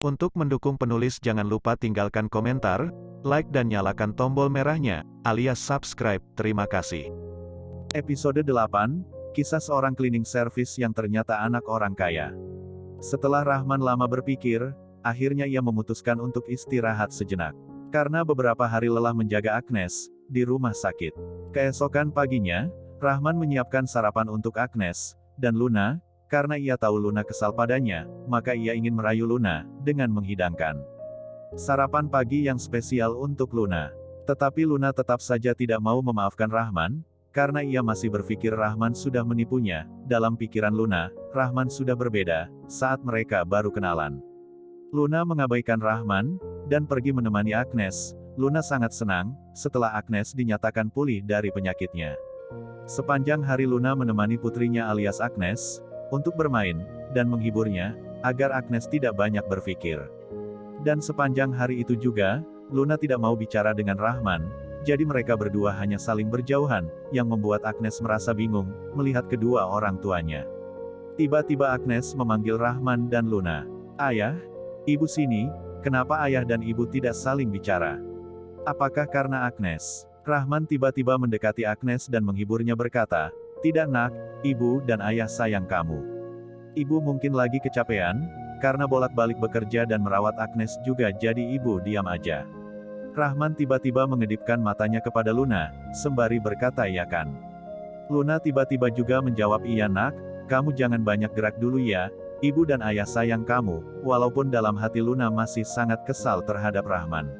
Untuk mendukung penulis jangan lupa tinggalkan komentar, like dan nyalakan tombol merahnya, alias subscribe. Terima kasih. Episode 8, Kisah seorang cleaning service yang ternyata anak orang kaya. Setelah Rahman lama berpikir, akhirnya ia memutuskan untuk istirahat sejenak. Karena beberapa hari lelah menjaga Agnes, di rumah sakit. Keesokan paginya, Rahman menyiapkan sarapan untuk Agnes, dan Luna, karena ia tahu Luna kesal padanya, maka ia ingin merayu Luna, dengan menghidangkan sarapan pagi yang spesial untuk Luna. Tetapi Luna tetap saja tidak mau memaafkan Rahman, karena ia masih berpikir Rahman sudah menipunya. Dalam pikiran Luna, Rahman sudah berbeda, saat mereka baru kenalan. Luna mengabaikan Rahman, dan pergi menemani Agnes. Luna sangat senang, setelah Agnes dinyatakan pulih dari penyakitnya. Sepanjang hari Luna menemani putrinya alias Agnes, untuk bermain, dan menghiburnya, agar Agnes tidak banyak berpikir. Dan sepanjang hari itu juga, Luna tidak mau bicara dengan Rahman, jadi mereka berdua hanya saling berjauhan, yang membuat Agnes merasa bingung, melihat kedua orang tuanya. Tiba-tiba Agnes memanggil Rahman dan Luna. "Ayah, ibu sini, kenapa ayah dan ibu tidak saling bicara? Apakah karena Agnes?" Rahman tiba-tiba mendekati Agnes dan menghiburnya berkata, "Tidak nak, ibu dan ayah sayang kamu. Ibu mungkin lagi kecapean, karena bolak-balik bekerja dan merawat Agnes juga jadi ibu diam aja." Rahman tiba-tiba mengedipkan matanya kepada Luna, sembari berkata ya kan. Luna tiba-tiba juga menjawab iya nak, kamu jangan banyak gerak dulu ya, ibu dan ayah sayang kamu, walaupun dalam hati Luna masih sangat kesal terhadap Rahman.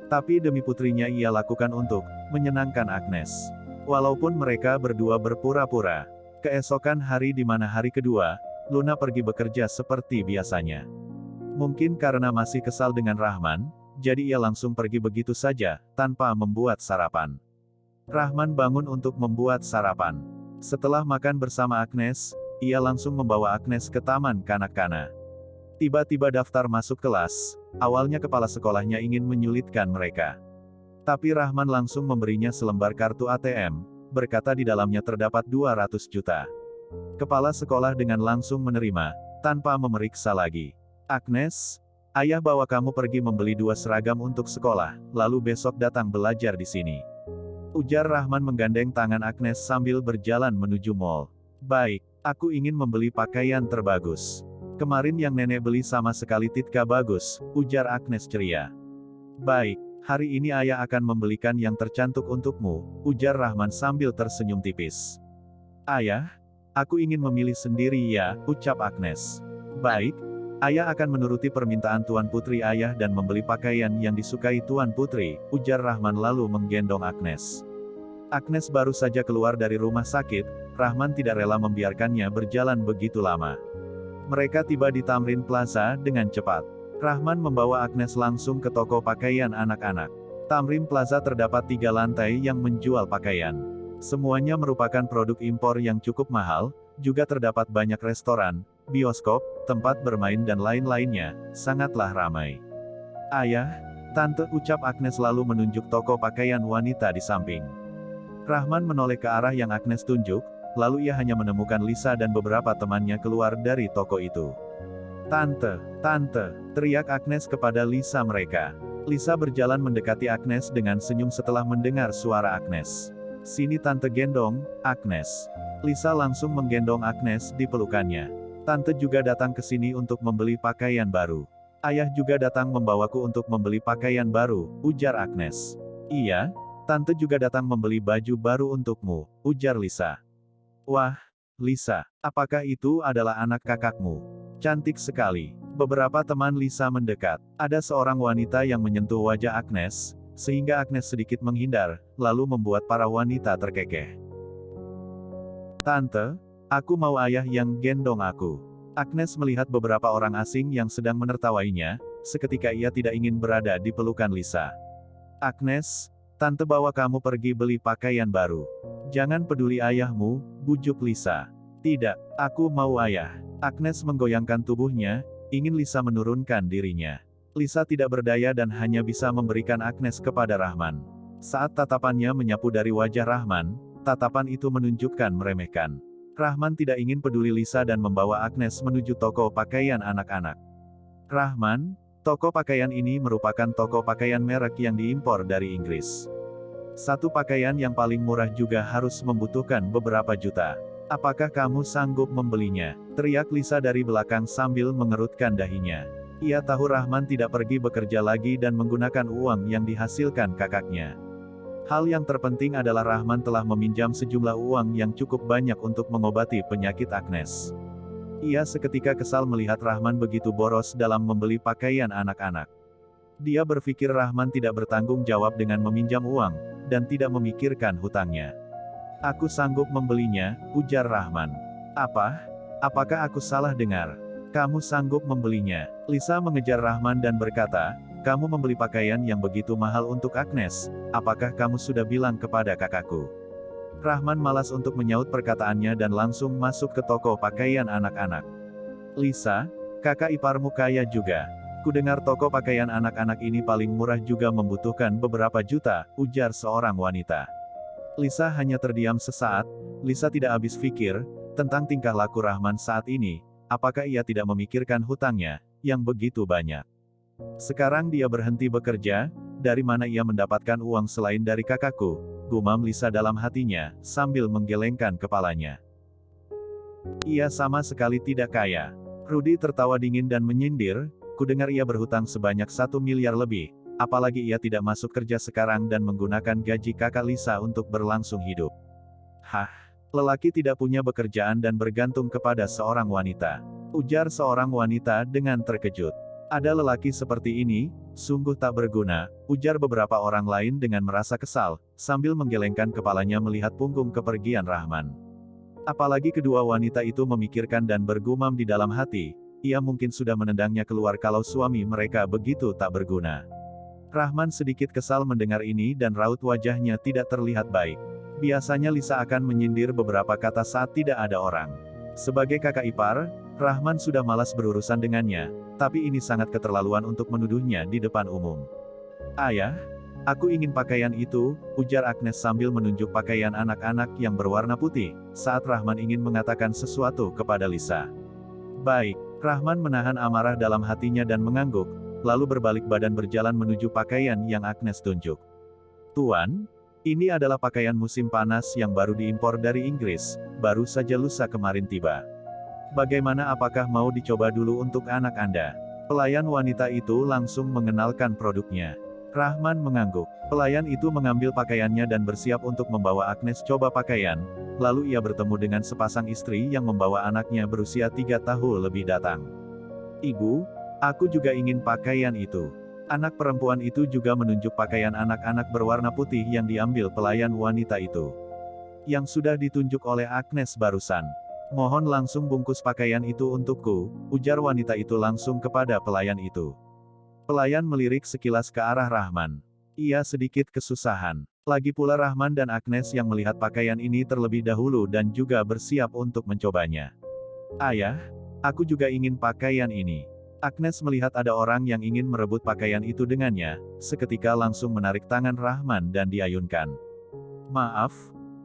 Tapi demi putrinya ia lakukan untuk menyenangkan Agnes. Walaupun mereka berdua berpura-pura. Keesokan hari di mana hari kedua, Luna pergi bekerja seperti biasanya. Mungkin karena masih kesal dengan Rahman, jadi ia langsung pergi begitu saja, tanpa membuat sarapan. Rahman bangun untuk membuat sarapan. Setelah makan bersama Agnes, ia langsung membawa Agnes ke taman kanak-kanak. Tiba-tiba daftar masuk kelas, awalnya kepala sekolahnya ingin menyulitkan mereka. Tapi Rahman langsung memberinya selembar kartu ATM, berkata di dalamnya terdapat 200 juta. Kepala sekolah dengan langsung menerima, tanpa memeriksa lagi. "Agnes, ayah bawa kamu pergi membeli 2 seragam untuk sekolah, lalu besok datang belajar di sini," ujar Rahman menggandeng tangan Agnes sambil berjalan menuju mall. "Baik, aku ingin membeli pakaian terbagus. Kemarin yang nenek beli sama sekali tidak bagus," ujar Agnes ceria. "Baik. Hari ini ayah akan membelikan yang tercantik untukmu," ujar Rahman sambil tersenyum tipis. "Ayah, aku ingin memilih sendiri ya," ucap Agnes. "Baik, ayah akan menuruti permintaan Tuan Putri ayah dan membeli pakaian yang disukai Tuan Putri," ujar Rahman lalu menggendong Agnes. Agnes baru saja keluar dari rumah sakit, Rahman tidak rela membiarkannya berjalan begitu lama. Mereka tiba di Tamrin Plaza dengan cepat. Rahman membawa Agnes langsung ke toko pakaian anak-anak. Tamrin Plaza terdapat 3 lantai yang menjual pakaian. Semuanya merupakan produk impor yang cukup mahal, juga terdapat banyak restoran, bioskop, tempat bermain dan lain-lainnya, sangatlah ramai. "Ayah, tante," ucap Agnes lalu menunjuk toko pakaian wanita di samping. Rahman menoleh ke arah yang Agnes tunjuk, lalu ia hanya menemukan Lisa dan beberapa temannya keluar dari toko itu. "Tante, tante," teriak Agnes kepada Lisa mereka. Lisa berjalan mendekati Agnes dengan senyum setelah mendengar suara Agnes. "Sini tante gendong, Agnes." Lisa langsung menggendong Agnes di pelukannya. "Tante juga datang ke sini untuk membeli pakaian baru. Ayah juga datang membawaku untuk membeli pakaian baru," ujar Agnes. "Iya, tante juga datang membeli baju baru untukmu," ujar Lisa. "Wah, Lisa, apakah itu adalah anak kakakmu? Cantik sekali." Beberapa teman Lisa mendekat. Ada seorang wanita yang menyentuh wajah Agnes, sehingga Agnes sedikit menghindar, lalu membuat para wanita terkekeh. "Tante, aku mau ayah yang gendong aku." Agnes melihat beberapa orang asing yang sedang menertawainya, seketika ia tidak ingin berada di pelukan Lisa. "Agnes, tante bawa kamu pergi beli pakaian baru. Jangan peduli ayahmu," bujuk Lisa. "Tidak, aku mau ayah." Agnes menggoyangkan tubuhnya, ingin Lisa menurunkan dirinya. Lisa tidak berdaya dan hanya bisa memberikan Agnes kepada Rahman. Saat tatapannya menyapu dari wajah Rahman, tatapan itu menunjukkan meremehkan. Rahman tidak ingin peduli Lisa dan membawa Agnes menuju toko pakaian anak-anak. Rahman, toko pakaian ini merupakan toko pakaian merek yang diimpor dari Inggris. Satu pakaian yang paling murah juga harus membutuhkan beberapa juta. Apakah kamu sanggup membelinya? Teriak Lisa dari belakang sambil mengerutkan dahinya. Ia tahu Rahman tidak pergi bekerja lagi dan menggunakan uang yang dihasilkan kakaknya. Hal yang terpenting adalah Rahman telah meminjam sejumlah uang yang cukup banyak untuk mengobati penyakit Agnes. Ia seketika kesal melihat Rahman begitu boros dalam membeli pakaian anak-anak. Dia berpikir Rahman tidak bertanggung jawab dengan meminjam uang, dan tidak memikirkan hutangnya. Aku sanggup membelinya, ujar Rahman. Apa? Apakah aku salah dengar? Kamu sanggup membelinya? Lisa mengejar Rahman dan berkata, kamu membeli pakaian yang begitu mahal untuk Agnes, apakah kamu sudah bilang kepada kakakku? Rahman malas untuk menyaut perkataannya dan langsung masuk ke toko pakaian anak-anak. Lisa, kakak iparmu kaya juga. Kudengar toko pakaian anak-anak ini paling murah juga membutuhkan beberapa juta, ujar seorang wanita. Lisa hanya terdiam sesaat. Lisa tidak habis pikir tentang tingkah laku Rahman saat ini. Apakah ia tidak memikirkan hutangnya yang begitu banyak? Sekarang dia berhenti bekerja. Dari mana ia mendapatkan uang selain dari kakakku? Gumam Lisa dalam hatinya sambil menggelengkan kepalanya. Ia sama sekali tidak kaya. Rudy tertawa dingin dan menyindir. Kudengar ia berhutang sebanyak 1 miliar lebih. Apalagi ia tidak masuk kerja sekarang dan menggunakan gaji kakak Lisa untuk berlangsung hidup. Hah? Lelaki tidak punya pekerjaan dan bergantung kepada seorang wanita. Ujar seorang wanita dengan terkejut. Ada lelaki seperti ini, sungguh tak berguna, ujar beberapa orang lain dengan merasa kesal, sambil menggelengkan kepalanya melihat punggung kepergian Rahman. Apalagi kedua wanita itu memikirkan dan bergumam di dalam hati, ia mungkin sudah menendangnya keluar kalau suami mereka begitu tak berguna. Rahman sedikit kesal mendengar ini dan raut wajahnya tidak terlihat baik. Biasanya Lisa akan menyindir beberapa kata saat tidak ada orang. Sebagai kakak ipar, Rahman sudah malas berurusan dengannya, tapi ini sangat keterlaluan untuk menuduhnya di depan umum. Ayah, aku ingin pakaian itu, ujar Agnes sambil menunjuk pakaian anak-anak yang berwarna putih, saat Rahman ingin mengatakan sesuatu kepada Lisa. Baik, Rahman menahan amarah dalam hatinya dan mengangguk, lalu berbalik badan berjalan menuju pakaian yang Agnes tunjuk. Tuan, ini adalah pakaian musim panas yang baru diimpor dari Inggris, baru saja lusa kemarin tiba. Bagaimana, apakah mau dicoba dulu untuk anak Anda? Pelayan wanita itu langsung mengenalkan produknya. Rahman mengangguk. Pelayan itu mengambil pakaiannya dan bersiap untuk membawa Agnes coba pakaian, lalu ia bertemu dengan sepasang istri yang membawa anaknya berusia 3 tahun lebih datang. Ibu, aku juga ingin pakaian itu. Anak perempuan itu juga menunjuk pakaian anak-anak berwarna putih yang diambil pelayan wanita itu. Yang sudah ditunjuk oleh Agnes barusan. Mohon langsung bungkus pakaian itu untukku, ujar wanita itu langsung kepada pelayan itu. Pelayan melirik sekilas ke arah Rahman. Ia sedikit kesusahan. Lagi pula Rahman dan Agnes yang melihat pakaian ini terlebih dahulu dan juga bersiap untuk mencobanya. Ayah, aku juga ingin pakaian ini. Agnes melihat ada orang yang ingin merebut pakaian itu dengannya, seketika langsung menarik tangan Rahman dan diayunkan. Maaf,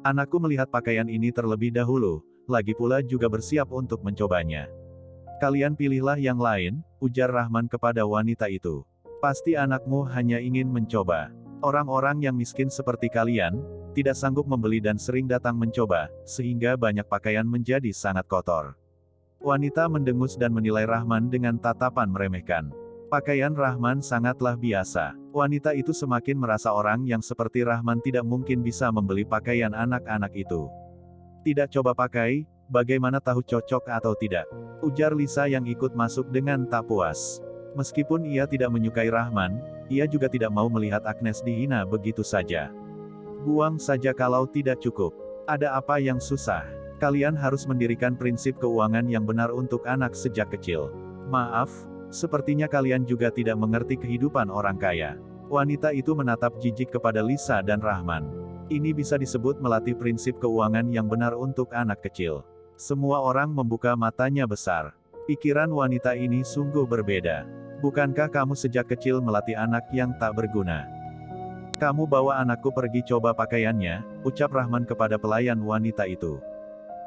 anakku melihat pakaian ini terlebih dahulu, lagi pula juga bersiap untuk mencobanya. Kalian pilihlah yang lain, ujar Rahman kepada wanita itu. Pasti anakmu hanya ingin mencoba. Orang-orang yang miskin seperti kalian, tidak sanggup membeli dan sering datang mencoba, sehingga banyak pakaian menjadi sangat kotor. Wanita mendengus dan menilai Rahman dengan tatapan meremehkan. Pakaian Rahman sangatlah biasa. Wanita itu semakin merasa orang yang seperti Rahman tidak mungkin bisa membeli pakaian anak-anak itu. Tidak coba pakai, bagaimana tahu cocok atau tidak? Ujar Lisa yang ikut masuk dengan tak puas. Meskipun ia tidak menyukai Rahman, ia juga tidak mau melihat Agnes dihina begitu saja. Buang saja kalau tidak cukup. Ada apa yang susah? Kalian harus mendirikan prinsip keuangan yang benar untuk anak sejak kecil. Maaf, sepertinya kalian juga tidak mengerti kehidupan orang kaya. Wanita itu menatap jijik kepada Lisa dan Rahman. Ini bisa disebut melatih prinsip keuangan yang benar untuk anak kecil. Semua orang membuka matanya besar. Pikiran wanita ini sungguh berbeda. Bukankah kamu sejak kecil melatih anak yang tak berguna? Kamu bawa anakku pergi coba pakaiannya, ucap Rahman kepada pelayan wanita itu.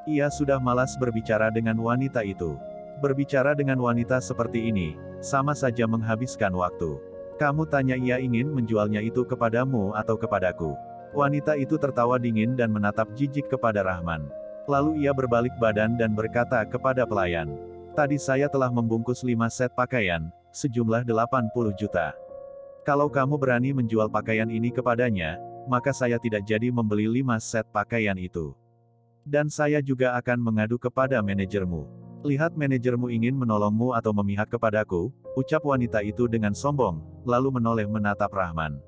Ia sudah malas berbicara dengan wanita itu. Berbicara dengan wanita seperti ini, Sama saja menghabiskan waktu. Kamu tanya ia ingin menjualnya itu kepadamu atau kepadaku. Wanita itu tertawa dingin dan menatap jijik kepada Rahman. Lalu ia berbalik badan dan berkata kepada pelayan. Tadi saya telah membungkus 5 set pakaian, sejumlah 80 juta. Kalau kamu berani menjual pakaian ini kepadanya, maka saya tidak jadi membeli 5 set pakaian itu. Dan saya juga akan mengadu kepada manajermu. Lihat manajermu ingin menolongmu atau memihak kepadaku, ucap wanita itu dengan sombong, lalu menoleh menatap Rahman.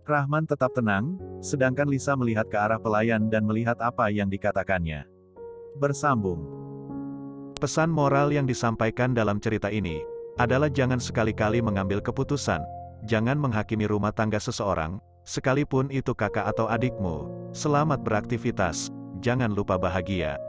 Rahman tetap tenang, sedangkan Lisa melihat ke arah pelayan dan melihat apa yang dikatakannya. Bersambung. Pesan moral yang disampaikan dalam cerita ini adalah jangan sekali-kali mengambil keputusan. Jangan menghakimi rumah tangga seseorang, sekalipun itu kakak atau adikmu. Selamat beraktivitas, jangan lupa bahagia.